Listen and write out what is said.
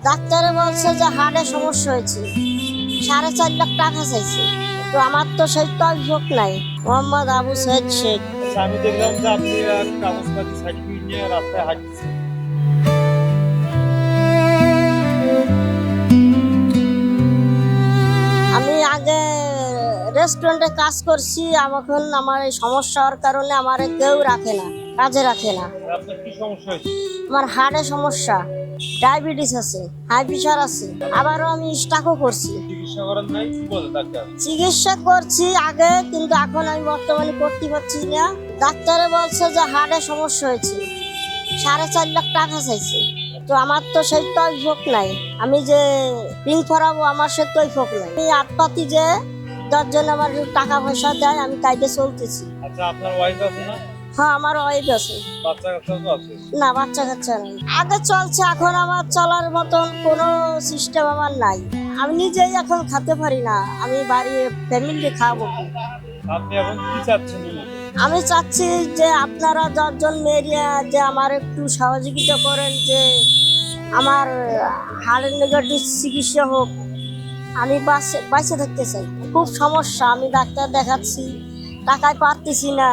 ডাক্তারে বলছে যে হার্টে সমস্যা হয়েছে, 4.5 লাখ টাকা চাইছে। তো আমার তো সেই তহবিল নাই। মোহাম্মদ আবু সৈয়দ শেখ। আচ্ছা, আমি দেখলাম যে আপনি কাগজপাতি সার্টিফিকেট নিয়ে রাস্তায় হাঁটছেন। আমি আগে রেস্টুরেন্টে কাজ করছি, এখন আমার এই সমস্যা হওয়ার কারণে আমার কেউ রাখে না, কাজে রাখে না। আপনার কি সমস্যা হয়েছে? আমার হার্টের সমস্যা, ডায়াবেটিস আছে, হাই প্রেশার আছে, আবারও আমি স্ট্রোকও করছি। চিকিৎসা করেন নাই? কি বলে ডাক্তার? চিকিৎসা করছি আগে, কিন্তু এখন আমি বর্তমানে করতে পারছি না। ডাক্তারে বলছে যে হার্টের সমস্যা হয়েছে, 4.5 লাখ টাকা চাইছে। তো আমার তো সেই তৈফক নাই, আমি যে রিং করাবো আমার সে তৈফক নাই। আমি আটপাতি যে 10 জন আমার টাকা পয়সা দেয়, আমি তাইতে চলতেছি। আচ্ছা, আপনার ওয়াইফ আছে না? হ্যাঁ, আমার ওয়াইফ আছে। বাচ্চা কাচ্চা তো আছে? না, বাচ্চা কাচ্চা নেই। আগে চলছে, এখন আমার চলার মতন কোনো সিস্টেম আমার নাই। আমি নিজেই এখন খেতে পারি না, আমি বাড়ি ফ্যামিলি খাবো কি? আপনি এখন কি চাচ্ছেন মূলত? আমি চাচ্ছি যে আপনারা 10 জন মেরিয়া যে আমার একটু সহযোগিতা করেন, যে আমার হাড়ের নেগেটিভ চিকিৎসা হোক, আমি বাঁচে থাকতে চাই। খুব সমস্যা, আমি ডাক্তার দেখাচ্ছি, টাকায় পারতেছি না।